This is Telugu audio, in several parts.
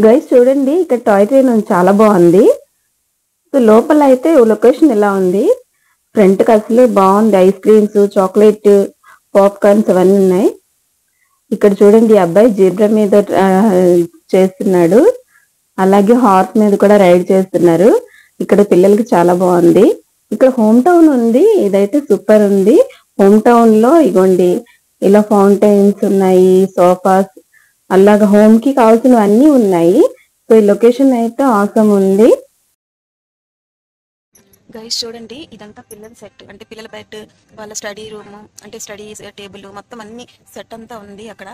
గైస్ చూడండి, ఇక్కడ టాయ్ ట్రైన్ ఉంది, చాలా బాగుంది. సో లోపల అయితే లొకేషన్ ఇలా ఉంది. ఫ్రంట్ కి అసలే బాగుంది. ఐస్ క్రీమ్స్, చాక్లెట్, పాప్కార్న్స్ అవన్నీ ఉన్నాయి. ఇక్కడ చూడండి, ఈ అబ్బాయి జీబ్రా మీద చేస్తున్నాడు. అలాగే హార్స్ మీద కూడా రైడ్ చేస్తున్నారు. ఇక్కడ పిల్లలకి చాలా బాగుంది. ఇక్కడ హోమ్ టౌన్ ఉంది. ఇదైతే సూపర్ ఉంది. హోమ్ టౌన్ లో ఇగోండి ఇలా ఫౌంటైన్స్ ఉన్నాయి, సోఫాస్, అలాగా హోమ్ కి కావాల్సినవన్నీ ఉన్నాయి. సో ఈ లొకేషన్ అయితే ఆసమ్ ఉంది. గైస్ చూడండి, ఇదంతా పిల్లల సెట్, అంటే పిల్లల బెడ్, వాళ్ళ స్టడీ రూమ్, అంటే స్టడీ టేబుల్, మొత్తం అన్ని సెట్ అంతా ఉంది అక్కడ.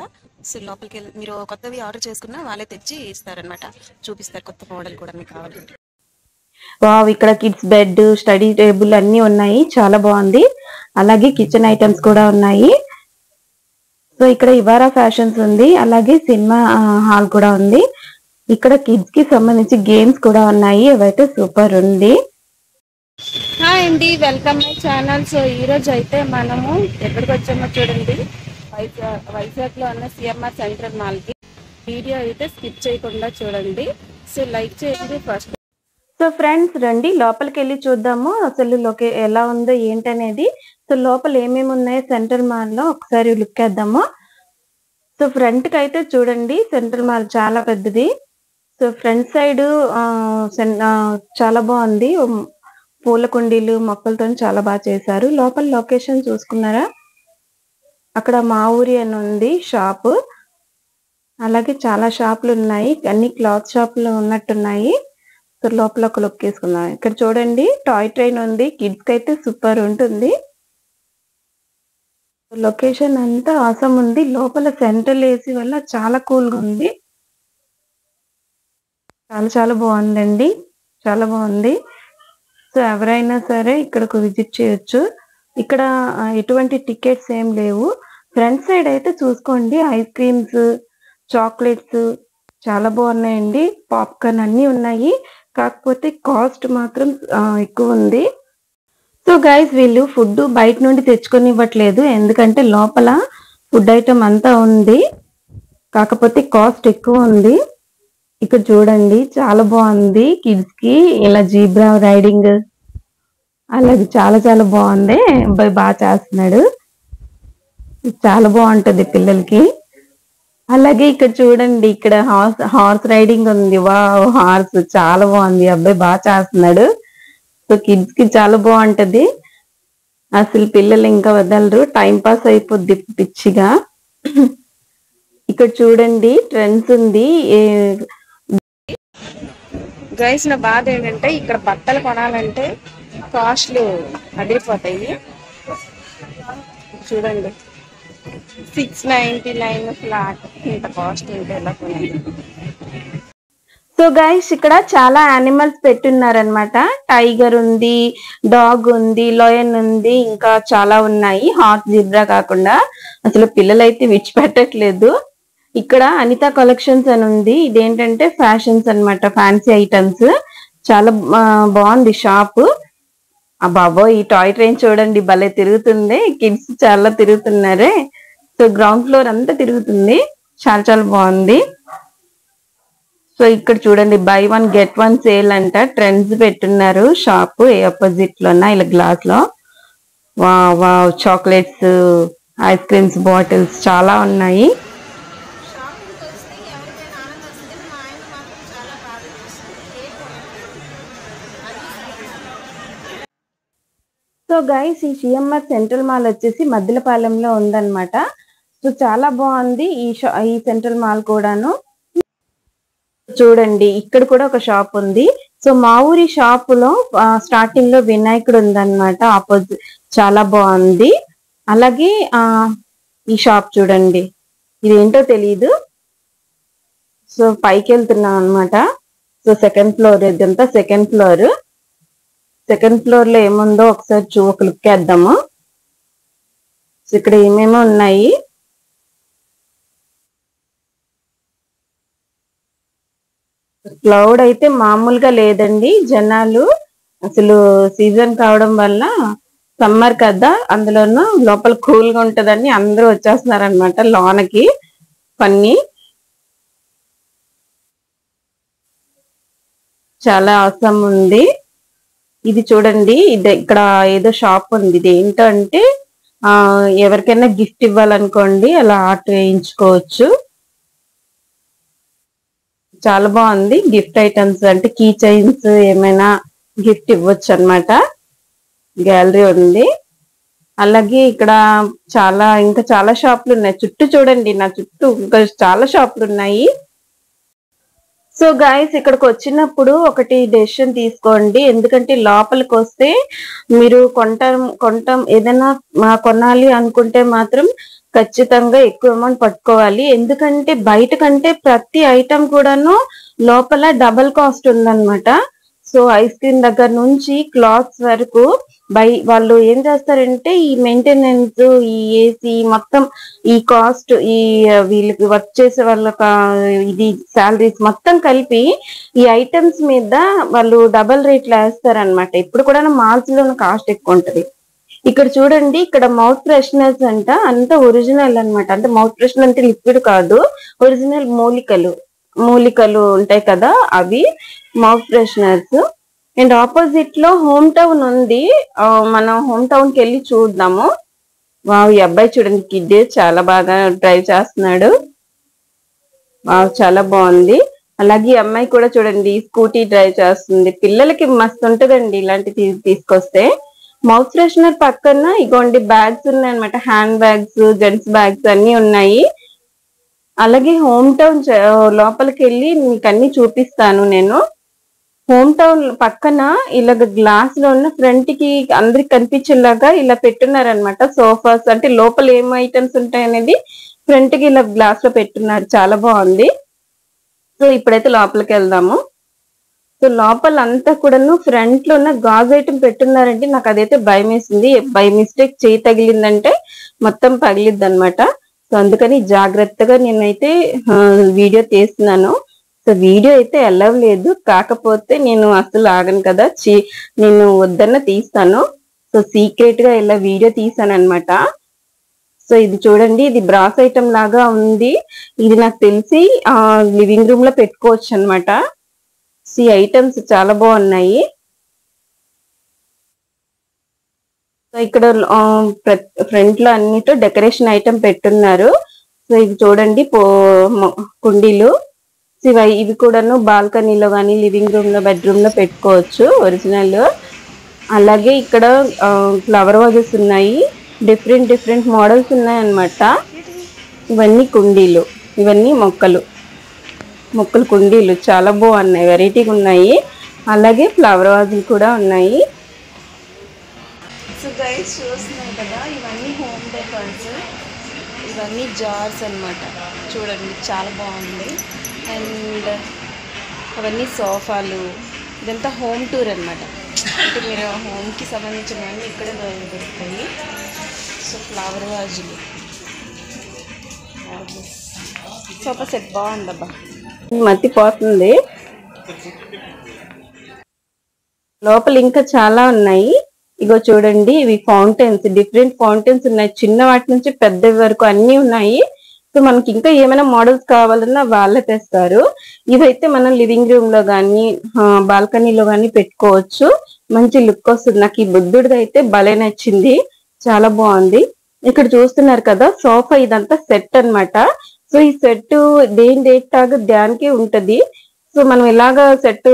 సో లోపలికి వెళ్ళి మీరు కొత్తవి ఆర్డర్ చేసుకున్నా వాళ్ళే తెచ్చి ఇస్తారనమాట, చూపిస్తారు కొత్త మోడల్ కూడా మీకు కావాలంటే. వావ్, ఇక్కడ కిడ్స్ బెడ్, స్టడీ టేబుల్ అన్ని ఉన్నాయి, చాలా బాగుంది. అలాగే కిచెన్ ఐటమ్స్ కూడా ఉన్నాయి. సో ఇక్కడ ఇవారా ఫ్యాషన్స్ ఉంది, అలాగే సినిమా హాల్ కూడా ఉంది. ఇక్కడ కిడ్స్ కి సంబంధించి గేమ్స్ కూడా ఉన్నాయి, అవైతే సూపర్ ఉంది. హాయ్ అండి, వెల్కమ్ మై ఛానల్. సో ఈ రోజు అయితే మనము ఎక్కడికి వచ్చామో చూడండి, వైజాగ్ లో ఉన్న సిఎంఆర్ సెంట్రల్ మాల్ కి. వీడియో అయితే స్కిప్ చేయకుండా చూడండి. సో లైక్ చేయండి ఫస్ట్. సో ఫ్రెండ్స్ రండి, లోపలికి వెళ్ళి చూద్దాము అసలు ఎలా ఉందో ఏంటనేది. సో లోపల ఏమేమి ఉన్నాయో సెంట్రల్ మాల్ లో ఒకసారి లుక్ వేద్దాము. సో ఫ్రంట్ కి అయితే చూడండి, సెంట్రల్ మాల్ చాలా పెద్దది. సో ఫ్రంట్ సైడ్ చాలా బాగుంది. పూల కుండీలు, మొక్కలతో చాలా బాగా చేశారు. లోపల లొకేషన్ చూసుకున్నారా, అక్కడ మా ఊరి అని ఉంది షాప్. అలాగే చాలా షాపులు ఉన్నాయి, అన్ని క్లాత్ షాపులు ఉన్నట్టున్నాయి. సో లోపల ఒక లుక్ వేసుకున్నాం. ఇక్కడ చూడండి, టాయ్ ట్రైన్ ఉంది, కిడ్స్ కి అయితే సూపర్ ఉంటుంది. లొకేషన్ అంతా ఆసమ్ ఉంది. లోపల సెంట్రల్ ఏసీ వల్ల చాలా కూల్ గా ఉంది. చాలా చాలా బాగుందండి, చాలా బాగుంది. సో ఎవరైనా సరే ఇక్కడకు విజిట్ చేయొచ్చు. ఇక్కడ ఎటువంటి టికెట్స్ ఏం లేవు. ఫ్రంట్ సైడ్ అయితే చూసుకోండి, ఐస్ క్రీమ్స్, చాక్లెట్స్ చాలా బాగున్నాయండి. పాప్కార్న్ అన్ని ఉన్నాయి, కాకపోతే కాస్ట్ మాత్రం ఎక్కువ ఉంది. సో గైస్, వీళ్ళు ఫుడ్ బయట నుండి తెచ్చుకొని ఇవ్వట్లేదు, ఎందుకంటే లోపల ఫుడ్ ఐటమ్ అంతా ఉంది, కాకపోతే కాస్ట్ ఎక్కువ ఉంది. ఇక్కడ చూడండి, చాలా బాగుంది. కిడ్స్ కి ఇలా జీబ్రా రైడింగ్, అలాగే చాలా చాలా బాగుంది. అబ్బాయి బాగా చేస్తున్నాడు, చాలా బాగుంటది పిల్లలకి. అలాగే ఇక్కడ చూడండి, ఇక్కడ హార్స్ రైడింగ్ ఉంది. వావ్, హార్స్ చాలా బాగుంది. అబ్బాయి బాగా చేస్తున్నాడు. సో కిడ్స్ కి చాలా బాగుంటది. అసలు పిల్లలు ఇంకా వదలరు, టైం పాస్ అయిపోద్ది పిచ్చిగా. ఇక్కడ చూడండి, ట్రెండ్స్ ఉంది. గైస్ నా బాధ ఏంటంటే, ఇక్కడ బట్టలు కొనాలంటే కాస్ట్లు అడిగిపోతాయి. చూడండి, 699 ఫ్లాట్, ఇంత కాస్ట్ ఉంటే ఎలా కొనాలి. సో గైస్, ఇక్కడ చాలా యానిమల్స్ పెట్టున్నారనమాట. టైగర్ ఉంది, డాగ్ ఉంది, లయన్ ఉంది, ఇంకా చాలా ఉన్నాయి. హార్స్, జిబ్రా కాకుండా అసలు పిల్లలైతే విడిచిపెట్టట్లేదు. ఇక్కడ అనితా కలెక్షన్స్ అని ఉంది. ఇదేంటంటే ఫ్యాషన్స్ అన్నమాట, ఫ్యాన్సీ ఐటమ్స్. చాలా బాగుంది షాప్. ఆ బాబో, ఈ టాయ్ ట్రైన్ చూడండి, భలే తిరుగుతుంది. కిడ్స్ చాలా తిరుగుతున్నారే. సో గ్రౌండ్ ఫ్లోర్ అంతా తిరుగుతుంది, చాలా చాలా బాగుంది. సో ఇక్కడ చూడండి, బై 1 get 1 సేల్ అంట. ట్రెండ్స్ పెట్టున్నారు షాప్ ఆపోజిట్ లోన, ఇలా గ్లాస్ లో. Wow wow, chocolates, ice creams bottles చాలా ఉన్నాయి. సో గైస్, ఈ సిఎంఆర్ సెంట్రల్ మాల్ వచ్చేసి మద్దిలపాలెంలో ఉందన్నమాట. సో చాలా బాగుంది ఈ సెంట్రల్ మాల్ కూడాను. చూడండి, ఇక్కడ కూడా ఒక షాప్ ఉంది. సో మా ఊరి షాప్ లో స్టార్టింగ్ లో వినాయకుడు ఉందన్నమాట, ఆపోజిట్. చాలా బాగుంది. అలాగే ఈ షాప్ చూడండి, ఇదేంటో తెలీదు. సో పైకి వెళ్తున్నాం అనమాట. సో సెకండ్ ఫ్లోర్, ఇదంతా సెకండ్ ఫ్లోర్. సెకండ్ ఫ్లోర్ లో ఏముందో ఒకసారి ఒక లుక్ వేద్దాము. సో ఇక్కడ ఏమేమో ఉన్నాయి. క్లౌడ్ అయితే మామూలుగా లేదండి. జనాలు అసలు సీజన్ కావడం వల్ల, సమ్మర్ కదా, అందులోనూ లోపల కూల్ గా ఉంటదని అందరూ వచ్చేస్తున్నారు అనమాట లోనకి. ఫన్నీ. చాలా అవసరం ఉంది. ఇది చూడండి, ఇది ఇక్కడ ఏదో షాప్ ఉంది. ఇది ఏంటంటే ఎవరికైనా గిఫ్ట్ ఇవ్వాలనుకోండి, అలా ఆర్ట్ వేయించుకోవచ్చు. చాలా బాగుంది. గిఫ్ట్ ఐటమ్స్ అంటే కీ చైన్స్ ఏమైనా గిఫ్ట్ ఇవ్వచ్చు అన్నమాట. గ్యాలరీ ఉంది. అలాగే ఇక్కడ ఇంకా చాలా షాపులు ఉన్నాయి. చుట్టూ చూడండి, నా చుట్టూ ఇంకా చాలా షాపులు ఉన్నాయి. సో గైస్, ఇక్కడికి వచ్చినప్పుడు ఒకటి డెసిషన్ తీసుకోండి. ఎందుకంటే లోపలికి వస్తే మీరు కొంటాం ఏదైనా కొనాలి అనుకుంటే మాత్రం ఖచ్చితంగా ఎక్కువ అమౌంట్ పట్టుకోవాలి. ఎందుకంటే బయట కంటే ప్రతి ఐటమ్ కూడాను లోపల డబల్ కాస్ట్ ఉందన్నమాట. సో ఐస్ క్రీమ్ దగ్గర నుంచి క్లాత్స్ వరకు వాళ్ళు ఏం చేస్తారంటే ఈ మెయింటెనెన్స్, ఈ ఏసీ మొత్తం, ఈ కాస్ట్, ఈ వీళ్ళకి వర్క్ చేసే వాళ్ళ ఇది శాలరీస్ మొత్తం కలిపి ఈ ఐటమ్స్ మీద వాళ్ళు డబల్ రేట్లు వేస్తారనమాట. ఇప్పుడు కూడా మాల్స్ లో కాస్ట్ ఎక్కువ ఉంటది. ఇక్కడ చూడండి, ఇక్కడ మౌత్ ఫ్రెషనర్స్ అంట, అంతా ఒరిజినల్ అన్నమాట. అంటే మౌత్ ఫ్రెషనర్ అంటే లిక్విడ్ కాదు, ఒరిజినల్ మూలికలు ఉంటాయి కదా, అవి మౌత్ ఫ్రెషనర్స్. అండ్ ఆపోజిట్ లో హోమ్ టౌన్ ఉంది. మనం హోమ్ టౌన్ కి వెళ్ళి చూద్దాము. వావ్, ఈ అబ్బాయి చూడండి, కిడ్ చాలా బాగా డ్రైవ్ చేస్తున్నాడు. వావ్, చాలా బాగుంది. అలాగే ఈ అమ్మాయి కూడా చూడండి, స్కూటీ డ్రైవ్ చేస్తుంది. పిల్లలకి మస్తు ఉంటదండి ఇలాంటి తీసుకొస్తే. మౌత్ ఫ్రెషనర్ పక్కన ఇగోండి బ్యాగ్స్ ఉన్నాయి అనమాట. హ్యాండ్ బ్యాగ్స్, జెంట్స్ బ్యాగ్స్ అన్ని ఉన్నాయి. అలాగే హోమ్ టౌన్ లోపలికి వెళ్ళి మీకు అన్ని చూపిస్తాను నేను. హోమ్ టౌన్ పక్కన ఇలాగ గ్లాస్ లో ఉన్న ఫ్రంట్ కి అందరికి కనిపించేలాగా ఇలా పెట్టున్నారనమాట. సోఫాస్ అంటే లోపల ఏం ఐటమ్స్ ఉంటాయి అనేది ఫ్రంట్ కి ఇలా గ్లాస్ లో పెట్టున్నారు. చాలా బాగుంది. సో ఇప్పుడైతే లోపలికి వెళ్దాము. సో లోపల అంతా కూడాను ఫ్రంట్ లో ఉన్న గాజు ఐటమ్ పెట్టున్నారంటే నాకు అదైతే భయం వేసింది. బై మిస్టేక్ చేయి తగిలిందంటే మొత్తం పగిలిద్ది అనమాట. సో అందుకని జాగ్రత్తగా నేనైతే వీడియో తీస్తున్నాను. సో వీడియో అయితే వెళ్ళలేదు, కాకపోతే నేను అసలు ఆగను కదా, నేను వద్దన్న తీస్తాను. సో సీక్రెట్ గా ఇలా వీడియో తీసాను అనమాట. సో ఇది చూడండి, ఇది బ్రాస్ ఐటమ్ లాగా ఉంది. ఇది నాకు తెలిసి లివింగ్ రూమ్ లో పెట్టుకోవచ్చు అనమాట. సో ఈ ఐటమ్స్ చాలా బాగున్నాయి. సో ఇక్కడ ఫ్రంట్ లో అన్నితో డెకరేషన్ ఐటమ్ పెట్టున్నారు. సో ఇవి చూడండి, కుండీలు. ఇవి కూడాను బాల్కనీలో కానీ లివింగ్ రూమ్ లో, బెడ్రూమ్ లో పెట్టుకోవచ్చు, ఒరిజినల్. అలాగే ఇక్కడ ఫ్లవర్ వాజెస్ ఉన్నాయి. డిఫరెంట్ మోడల్స్ ఉన్నాయి అన్నమాట. ఇవన్నీ కుండీలు, ఇవన్నీ మొక్కలు కుండీలు చాలా బాగున్నాయి, వెరైటీగా ఉన్నాయి. అలాగే ఫ్లవర్ వాజులు కూడా ఉన్నాయి. సో గైస్, చూస్తున్నాయి కదా, ఇవన్నీ హోమ్ డెకర్స్, ఇవన్నీ జార్స్ అన్నమాట. చూడండి, చాలా బాగుంది. అండ్ అవన్నీ సోఫాలు. ఇదంతా హోమ్ టూర్ అన్నమాట. అంటే మీరు హోమ్కి సంబంధించినవన్నీ ఇక్కడే దొరుకుతాయి. సో ఫ్లవర్ వాజులు, సోఫా సెట్ బాగుందబ్బా, మతిపోతుంది. లోపల ఇంకా చాలా ఉన్నాయి. ఇగో చూడండి, ఇవి ఫౌంటైన్స్, డిఫరెంట్ ఫౌంటైన్స్ ఉన్నాయి. చిన్న వాటి నుంచి పెద్ద వరకు అన్ని ఉన్నాయి. సో మనకి ఇంకా ఏమైనా మోడల్స్ కావాలన్నా వాళ్ళే తెస్తారు. ఇవైతే మనం లివింగ్ రూమ్ లో కానీ బాల్కనీలో కానీ పెట్టుకోవచ్చు. మంచి లుక్ వస్తుంది. నాకు ఈ బుద్ధుడిది అయితే భలే నచ్చింది, చాలా బాగుంది. ఇక్కడ చూస్తున్నారు కదా, సోఫా ఇదంతా సెట్ అన్నమాట. సో ఈ సెట్ దేని తాగా దానికే ఉంటది. సో మనం ఇలాగా సెట్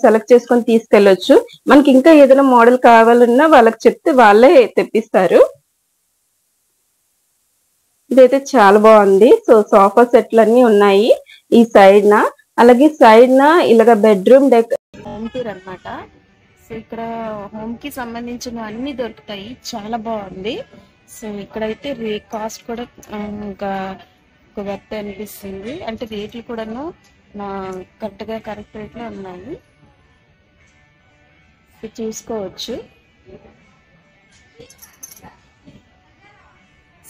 సెలెక్ట్ చేసుకొని తీసుకెళ్ళొచ్చు. మనకి ఇంకా ఏదైనా మోడల్ కావాలన్నా వాళ్ళకి చెప్తే వాళ్ళే తెప్పిస్తారు. ఇదైతే చాలా బాగుంది. సో సోఫా సెట్లు అన్ని ఉన్నాయి ఈ సైడ్ న. అలాగే సైడ్ న ఇలాగ బెడ్రూమ్ హోమ్ టూర్ అన్నమాట. సో ఇక్కడ హోమ్ కి సంబంధించిన అన్ని దొరుకుతాయి, చాలా బాగుంది. సో ఇక్కడైతే కాస్ట్ కూడా ఇంకా వర్త్ అనిపిస్తుంది. అంటే రేట్లు కూడాను కరెక్ట్ రేట్ లో ఉన్నాయి. చూసుకోవచ్చు.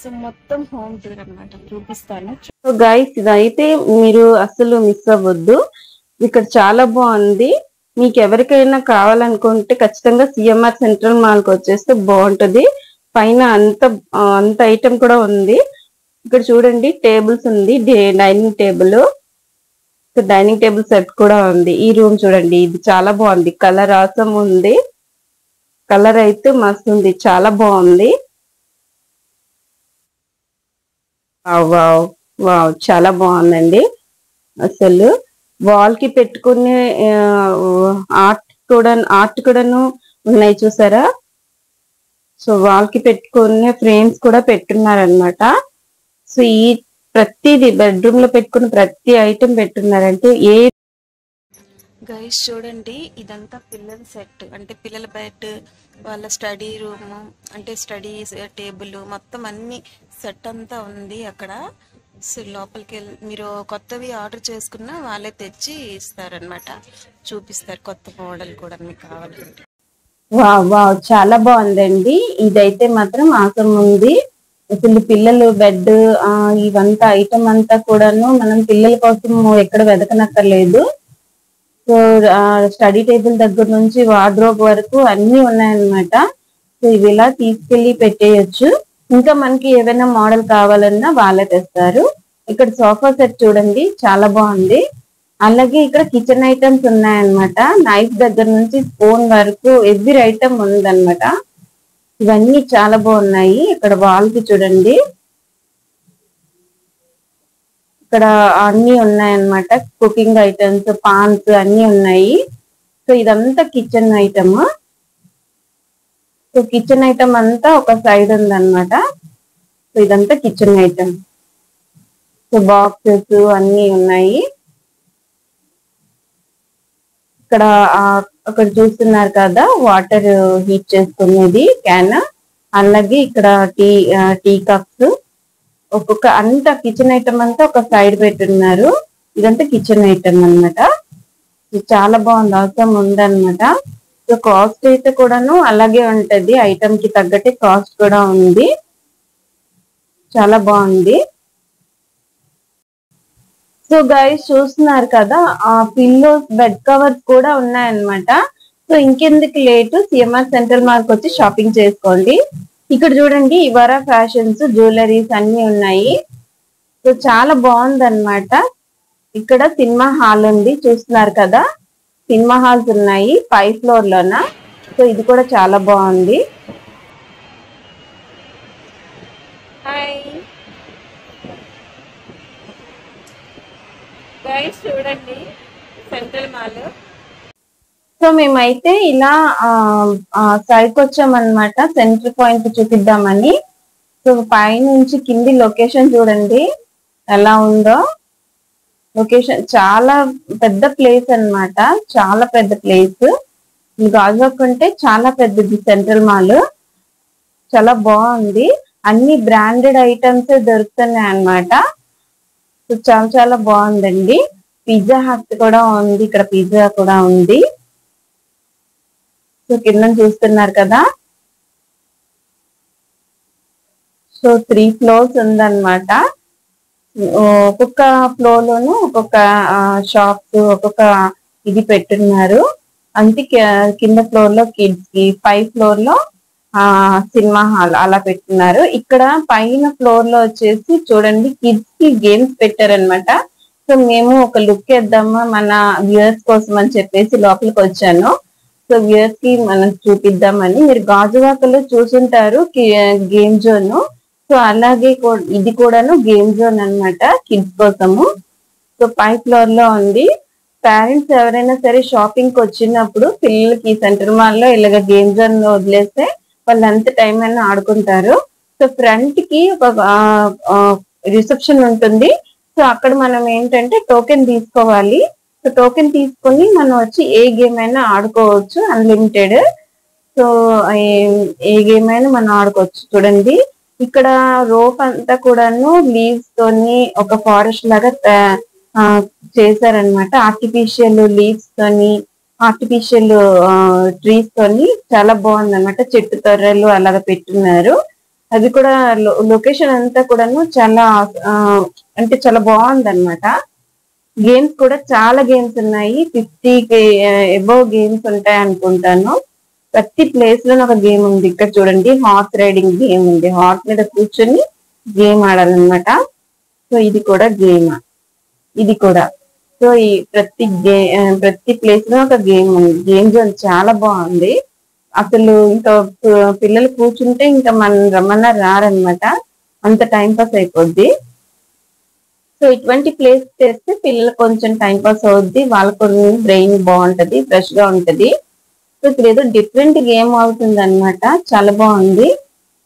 సో మొత్తం హోమ్ టూర్ అన్నమాట, చూపిస్తాను. సో గైస్, ఇదైతే మీరు అసలు మిస్ అవ్వద్దు. ఇక్కడ చాలా బాగుంది. మీకు ఎవరికైనా కావాలనుకుంటే ఖచ్చితంగా సిఎంఆర్ సెంట్రల్ మాల్ కి వచ్చేస్తే బాగుంటది. పైన అంత ఐటమ్ కూడా ఉంది. ఇక్కడ చూడండి, టేబుల్స్ ఉంది, dining table. So dining table set కూడా ఉంది. ఈ రూమ్ చూడండి, ఇది చాలా బాగుంది. కలర్ ఆసం ఉంది. కలర్ అయితే మస్తు ఉంది, చాలా బాగుంది. వావ్ వావ్ చాలా బాగుందండి. అసలు వాల్ కి పెట్టుకునే ఆర్ట్ కూడాను ఉన్నాయి చూసారా. సో వాల్ కి పెట్టుకునే ఫ్రేమ్స్ కూడా పెట్టున్నారనమాట. సో ఈ ప్రతిది బెడ్రూమ్ లో పెట్టుకున్న ప్రతి ఐటమ్ పెట్టున్నారంటే గైస్ చూడండి, ఇదంతా పిల్లల సెట్, అంటే పిల్లల బెడ్, వాళ్ళ స్టడీ రూమ్, అంటే స్టడీ టేబుల్, మొత్తం అన్ని సెట్ అంతా ఉంది అక్కడ. సో లోపలికి వెళ్ళి మీరు కొత్తవి ఆర్డర్ చేసుకున్నా వాళ్ళే తెచ్చి ఇస్తారనమాట, చూపిస్తారు కొత్త మోడల్ కూడా మీకు కావాలంటే. వావ్ వావ్ చాలా బాగుందండి. ఇదైతే మాత్రం ఆసం ఉంది. అసలు పిల్లలు బెడ్ ఇవంతా ఐటమ్ అంతా కూడాను మనం పిల్లల కోసం ఎక్కడ వెతకనక్కర్లేదు. సో స్టడీ టేబుల్ దగ్గర నుంచి వార్డ్రోబ్ వరకు అన్ని ఉన్నాయన్నమాట. సో ఇవి ఇలా తీసుకెళ్లి పెట్టేయచ్చు. ఇంకా మనకి ఏదైనా మోడల్ కావాలన్నా వాళ్ళే తెస్తారు. ఇక్కడ సోఫా సెట్ చూడండి, చాలా బాగుంది. అలాగే ఇక్కడ కిచెన్ ఐటమ్స్ ఉన్నాయన్నమాట. నైఫ్ దగ్గర నుంచి స్పూన్ వరకు ఎవ్రీ ఐటమ్ ఉందన్నమాట. ఇవన్నీ చాలా బాగున్నాయి. ఇక్కడ వాల్ కి చూడండి, ఇక్కడ అన్ని ఉన్నాయన్నమాట. కుకింగ్ ఐటమ్స్, పాన్స్ అన్ని ఉన్నాయి. సో ఇదంతా kitchen item. So kitchen item అంతా ఒక సైడ్ ఉందన్నమాట. సో ఇదంతా కిచెన్ ఐటమ్. సో బాక్సెస్ అన్ని ఉన్నాయి. ఇక్కడ అక్కడ చూస్తున్నారు కదా, వాటర్ హీట్ చేసుకునేది క్యాన్. అలాగే ఇక్కడ టీ కప్స్, ఒక్కొక్క అంతా కిచెన్ ఐటమ్ అంతా ఒక సైడ్ పెట్టున్నారు. ఇదంతా కిచెన్ ఐటమ్ అన్నమాట. చాలా బాగుంది, అవసరం ఉందన్నమాట. సో కాస్ట్ అయితే కూడాను అలాగే ఉంటది, ఐటమ్ కి తగ్గట్టే కాస్ట్ కూడా ఉంది. చాలా బాగుంది. సో గైస్ చూస్తున్నారు కదా, ఆ పిల్లోస్, బెడ్ కవర్స్ కూడా ఉన్నాయన్నమాట. సో ఇంకెందుకు లేటు, సిఎంఆర్ సెంట్రల్ మార్క్ వచ్చి షాపింగ్ చేసుకోండి. ఇక్కడ చూడండి, ఇవరా ఫ్యాషన్స్, జ్యువెలరీస్ అన్ని ఉన్నాయి. సో చాలా బాగుంది అనమాట. ఇక్కడ సినిమా హాల్ ఉంది, చూస్తున్నారు కదా, సినిమా హాల్స్ ఉన్నాయి 5th floor లోన. సో ఇది కూడా చాలా బాగుంది. గైస్ చూడండి, సెంట్రల్ మాల్. సో మేమైతే ఇలా సైడ్కి వచ్చామన్నమాట, సెంటర్ పాయింట్ చూపిద్దామని. సో పైనుంచి కింది లొకేషన్ చూడండి ఎలా ఉందో. లొకేషన్ చాలా పెద్ద ప్లేస్ అన్నమాట, చాలా పెద్ద ప్లేస్. గాజువాక్ అంటే చాలా పెద్దది సెంట్రల్ మాల్. చాలా బాగుంది, అన్ని బ్రాండెడ్ ఐటమ్స్ దొరుకుతున్నాయి అన్నమాట. సో చాలా చాలా బాగుందండి. పిజ్జా హట్ కూడా ఉంది, ఇక్కడ పిజ్జా కూడా ఉంది. సో కింద చూస్తున్నారు కదా. సో 3 floors ఉందన్నమాట. ఒక్కొక్క ఫ్లోర్ లోను ఒక్కొక్క షాప్స్, ఒక్కొక్క ఇది పెట్టున్నారు. అంతే కింద ఫ్లోర్ లో కిడ్స్ కి, 5th floor లో సినిమా హాల్ అలా పెట్టున్నారు. ఇక్కడ పైన ఫ్లోర్ లో వచ్చేసి చూడండి, కిడ్స్ కి గేమ్స్ పెట్టారనమాట. సో మేము ఒక లుక్ వేద్దామా మన వ్యూయర్స్ కోసం అని చెప్పేసి లోపలికి వచ్చాను. సో వ్యూయర్స్ కి మనం చూపిద్దామని. మీరు గాజువాకలో చూసుంటారు గేమ్ జోన్. సో అలాగే ఇది కూడాను గేమ్ జోన్ అన్నమాట, కిడ్స్ కోసము. సో 5th floor లో ఉంది. పేరెంట్స్ ఎవరైనా సరే షాపింగ్ కి వచ్చినప్పుడు పిల్లలకి సెంటర్ మాల్ లో ఇలాగ గేమ్ జోన్ లో వదిలేస్తే వాళ్ళు ఎంత టైం అయినా ఆడుకుంటారు. సో ఫ్రంట్ కి ఒక రిసెప్షన్ ఉంటుంది. సో అక్కడ మనం ఏంటంటే టోకెన్ తీసుకోవాలి. సో టోకెన్ తీసుకొని మనం వచ్చి ఏ గేమ్ అయినా ఆడుకోవచ్చు, అన్లిమిటెడ్. సో ఏ గేమ్ అయినా మనం ఆడుకోవచ్చు. చూడండి, ఇక్కడ రోప్ అంతా కూడాను లీవ్స్ తోని ఒక ఫారెస్ట్ లాగా చేశారనమాట. ఆర్టిఫిషియల్ లీవ్స్ తోని, ఆర్టిఫిషియల్ ట్రీస్ తోని చాలా బాగుంది అనమాట. చెట్టు తొర్రలు అలాగ పెట్టున్నారు. అది కూడా లొకేషన్ అంతా కూడాను చాలా అంటే చాలా బాగుంది అనమాట. గేమ్స్ కూడా చాలా గేమ్స్ ఉన్నాయి, 50 అబోవ్ గేమ్స్ ఉంటాయి అనుకుంటాను. ప్రతి ప్లేస్ లో ఒక గేమ్ ఉంది. ఇక్కడ చూడండి, హార్స్ రైడింగ్ గేమ్ ఉంది, హార్స్ మీద కూర్చొని గేమ్ ఆడాలన్నమాట. సో ఇది కూడా గేమ్, ఇది కూడా. సో సో ఈ ప్రతి ప్లేస్ లో ఒక గేమ్ ఉంది. గేమ్ జోన్ చాలా బాగుంది. అసలు ఇంకా పిల్లలు కూర్చుంటే ఇంకా మనం రమ్మన్నా రారనమాట, అంత టైం పాస్ అయిపోద్ది. సో ఇటువంటి ప్లేస్ చేస్తే పిల్లలు కొంచెం టైం పాస్ అవుద్ది, వాళ్ళకు బ్రెయిన్ బాగుంటది, ఫ్రెష్ గా ఉంటది. సో ఇక్కడ ఏదో డిఫరెంట్ గేమ్ అవుతుంది అనమాట, చాలా బాగుంది.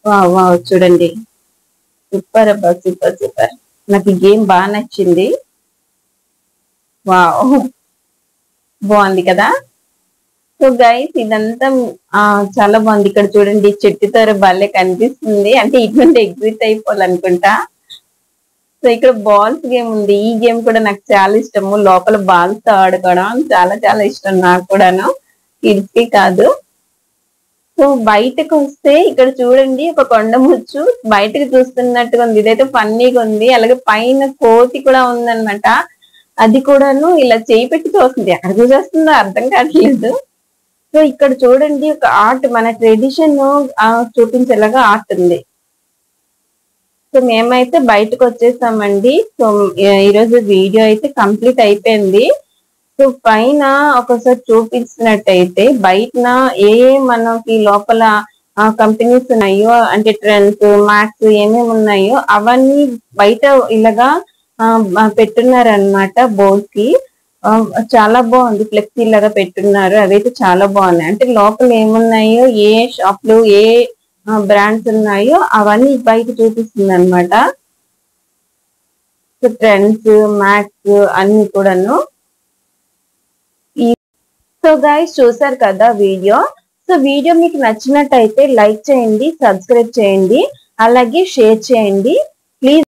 వావ్ చూడండి, సూపర్ అబ్బా, సూపర్ సూపర్. నాకు ఈ గేమ్ బాగా నచ్చింది. వావ్ బాగుంది కదా. సో గైస్ ఇదంతా చాలా బాగుంది. ఇక్కడ చూడండి చెట్టుతో భలే కనిపిస్తుంది, అంటే ఇటువంటి ఎగ్జిట్ అయిపోవాలనుకుంటా. సో ఇక్కడ బాల్స్ గేమ్ ఉంది. ఈ గేమ్ కూడా నాకు చాలా ఇష్టము, లోపల బాల్స్ తో ఆడుకోవడం చాలా చాలా ఇష్టం నాకు కూడాను, కిడ్స్ కి కాదు. సో బయటకు వస్తే ఇక్కడ చూడండి ఒక కొండ ముచ్చు బయటకు చూస్తున్నట్టుగా ఉంది, ఇదైతే ఫన్నీగా ఉంది. అలాగే పైన కోతి కూడా ఉందన్నమాట, అది కూడాను ఇలా చేయి పెట్టి చూస్తుంది, ఎక్కడ చూసేస్తుందో అర్థం కావట్లేదు. సో ఇక్కడ చూడండి ఒక ఆర్ట్, మన ట్రెడిషన్ చూపించేలాగా ఆర్ట్ ఉంది. సో మేమైతే బయటకు వచ్చేసామండి. సో ఈరోజు వీడియో అయితే కంప్లీట్ అయిపోయింది. సో పైన ఒకసారి చూపించినట్టయితే బయట ఏ మనకి లోపల కంపెనీస్ ఉన్నాయో, అంటే ట్రెండ్స్, మ్యాక్స్ ఏమేమి ఉన్నాయో అవన్నీ బయట ఇలాగా పెట్టున్నారనమాట బోర్డ్ కి. చాలా బాగుంది, ఫ్లెక్సీ లాగా పెట్టున్నారు, అవైతే చాలా బాగున్నాయి. అంటే లోపల ఏమున్నాయో, ఏ షాప్లు ఏ బ్రాండ్స్ ఉన్నాయో అవన్నీ బయట చూపిస్తుంది అనమాట. సో ట్రెండ్స్, మ్యాక్స్ అన్ని కూడాను. సో గైస్ చూసారు కదా వీడియో. సో వీడియో మీకు నచ్చినట్టయితే లైక్ చేయండి, సబ్స్క్రైబ్ చేయండి, అలాగే షేర్ చేయండి. ప్లీజ్